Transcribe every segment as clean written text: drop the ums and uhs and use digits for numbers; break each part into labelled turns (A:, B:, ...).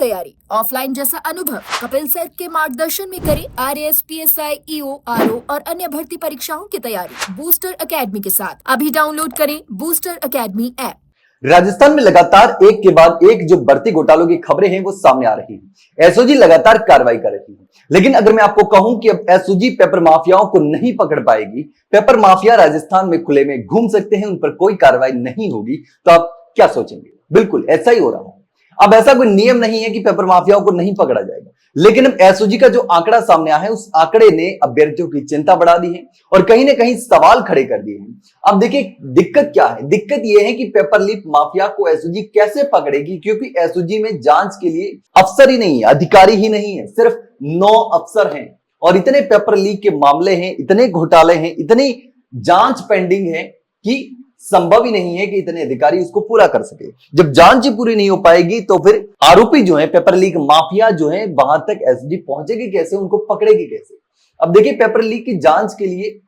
A: तैयारी, ऑफलाइन जैसा अनुभव। कपिल सर के मार्गदर्शन में करें RAS, PSI, EO, RO और अन्य भर्ती परीक्षाओं की तैयारी बूस्टर एकेडमी के साथ। अभी डाउनलोड करें बूस्टर एकेडमी ऐप।
B: राजस्थान में लगातार एक के बाद एक जो भर्ती घोटालों की खबरें हैं वो सामने आ रही हैं। एसओजी लगातार कार्रवाई कर रही है, लेकिन अगर मैं आपको कहूं कि अब एसओजी पेपर माफियाओं को नहीं पकड़ पाएगी, पेपर माफिया राजस्थान में खुले में घूम सकते हैं, उन पर कोई कार्रवाई नहीं होगी, तो आप क्या सोचेंगे? बिल्कुल ऐसा ही हो रहा है। अब ऐसा कोई नियम नहीं है कि पेपर माफियाओं को नहीं पकड़ा जाएगा, लेकिन अब एसओजी का जो आंकड़ा सामने आया है उस आंकड़े ने अभ्यर्थियों की चिंता बढ़ा दी है और कहीं ना कहीं सवाल खड़े कर दिए हैं। अब देखिए दिक्कत क्या है। दिक्कत यह है कि पेपर लीक माफिया को एसओजी कैसे पकड़ेगी, क्योंकि एसओजी में जांच के लिए अफसर ही नहीं है, अधिकारी ही नहीं है, सिर्फ 9 अफसर हैं और इतने पेपर लीक के मामले हैं, इतने घोटाले हैं, इतनी जांच पेंडिंग है कि संभव ही नहीं है कि इतने अधिकारी इसको पूरा कर सके। जब जांच ही पूरी नहीं हो पाएगी तो फिर आरोपी जो है, पेपर लीक माफिया जो है, वहां तक एसओजी पहुंचेगी कैसे, उनको पकड़ेगी कैसे? अब देखिए पेपर लीक की जांच के लिए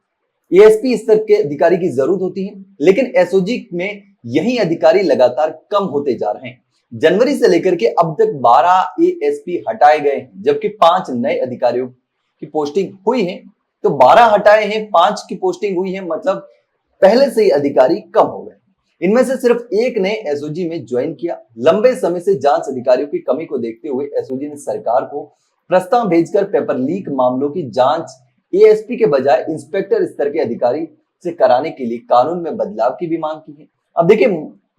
B: एएसपी स्तर के अधिकारी की जरूरत होती है, लेकिन एसओजी में यही अधिकारी लगातार कम होते जा रहे हैं। जनवरी से लेकर के अब तक 12 एएसपी हटाए गए हैं, जबकि 5 नए अधिकारियों की पोस्टिंग हुई है। तो 12 हटाए हैं, 5 की पोस्टिंग हुई है, मतलब पहले से ही अधिकारी कम हो गए। इनमें से सिर्फ एक ने एसओजी में ज्वाइन किया। लंबे समय से जांच अधिकारियों की कमी को देखते हुए एसओजी ने सरकार को प्रस्ताव भेजकर पेपर लीक मामलों की जांच एएसपी के बजाय इंस्पेक्टर स्तर के अधिकारी से कराने के लिए कानून में बदलाव की भी मांग की है। अब देखिए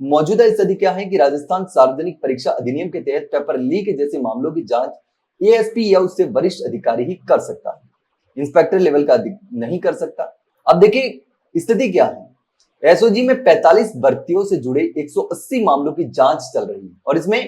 B: मौजूदा स्थिति क्या है कि राजस्थान सार्वजनिक परीक्षा अधिनियम के तहत पेपर लीक जैसे मामलों की जांच एएसपी या उससे वरिष्ठ अधिकारी ही कर सकता है, इंस्पेक्टर लेवल का नहीं कर सकता। अब देखिए स्थिति क्या है। एसओजी में 45 भर्तियों से जुड़े 180 मामलों की जांच चल रही है और इसमें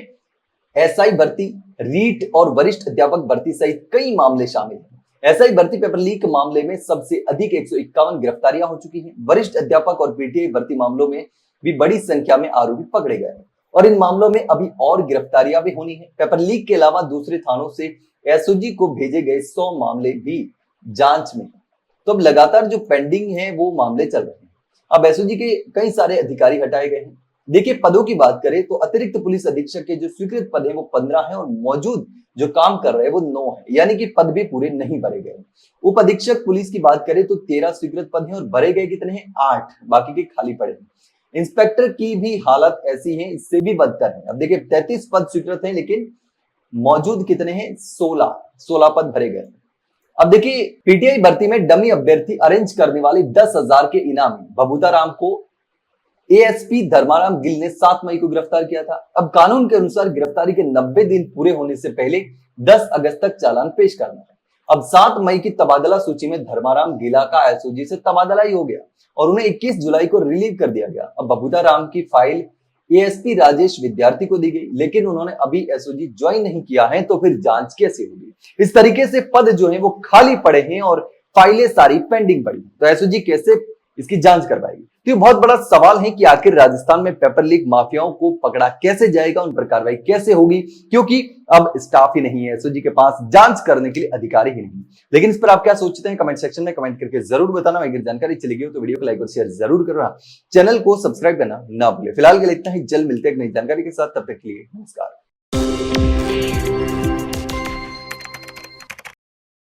B: एसआई भर्ती, रीट और वरिष्ठ अध्यापक भर्ती सहित कई मामले शामिल हैं। एसआई भर्ती पेपर लीक मामले में सबसे अधिक 151 गिरफ्तारियां हो चुकी हैं। वरिष्ठ अध्यापक और पीटीआई भर्ती मामलों में भी बड़ी संख्या में आरोपी पकड़े गए हैं और इन मामलों में अभी और गिरफ्तारियां भी होनी है। पेपर लीक के अलावा दूसरे थानों से एसओजी को भेजे गए 100 मामले भी जांच में। तो अब लगातार जो पेंडिंग है वो मामले चल रहे हैं। अब एसओजी के कई सारे अधिकारी हटाए गए हैं। देखिए पदों की बात करें तो अतिरिक्त पुलिस अधीक्षक के जो स्वीकृत पद है वो 15 है और मौजूद जो काम कर रहे हैं वो 9 है, यानी कि पद भी पूरे नहीं भरे गए। उप अधीक्षक पुलिस की बात करें तो 13 स्वीकृत पद हैं और भरे गए कितने हैं? 8, बाकी के खाली पड़े हैं। इंस्पेक्टर की भी हालत ऐसी है, इससे भी बदतर है। अब देखिए 33 पद स्वीकृत है, लेकिन मौजूद कितने हैं? 16 पद भरे गए। अब देखिए पीटीआई भर्ती में डमी अभ्यर्थी अरेंज करने वाले 10,000 के इनामी बबूता राम को एएसपी धर्माराम गिल ने 7 मई को गिरफ्तार किया था। अब कानून के अनुसार गिरफ्तारी के 90 दिन पूरे होने से पहले 10 अगस्त तक चालान पेश करना है। अब 7 मई की तबादला सूची में धर्माराम गिला का एसओजी से तबादला ही हो गया और उन्हें 21 जुलाई को रिलीव कर दिया गया। अब बबूता राम की फाइल एएसपी राजेश विद्यार्थी को दी गई, लेकिन उन्होंने अभी एसओजी ज्वाइन नहीं किया है, तो फिर जांच कैसे होगी? इस तरीके से पद जो है वो खाली पड़े हैं और फाइलें सारी पेंडिंग पड़ी, तो एसओजी कैसे इसकी जांच करवाएगी? तो ये बहुत बड़ा सवाल है कि आखिर राजस्थान में पेपर लीक माफियाओं को पकड़ा कैसे जाएगा, उन पर कार्रवाई कैसे होगी, क्योंकि अब स्टाफ ही नहीं है एसओजी के पास, जांच करने के लिए अधिकारी ही नहीं। लेकिन इस पर आप क्या सोचते हैं कमेंट सेक्शन में कमेंट करके जरूर बताना। अगर जानकारी चली गई हो तो वीडियो को लाइक और शेयर जरूर करो, चैनल को सब्सक्राइब करना ना भूले। फिलहाल के लिए इतना ही, जल्द मिलते हैं नई जानकारी के साथ, तब तक के लिए नमस्कार।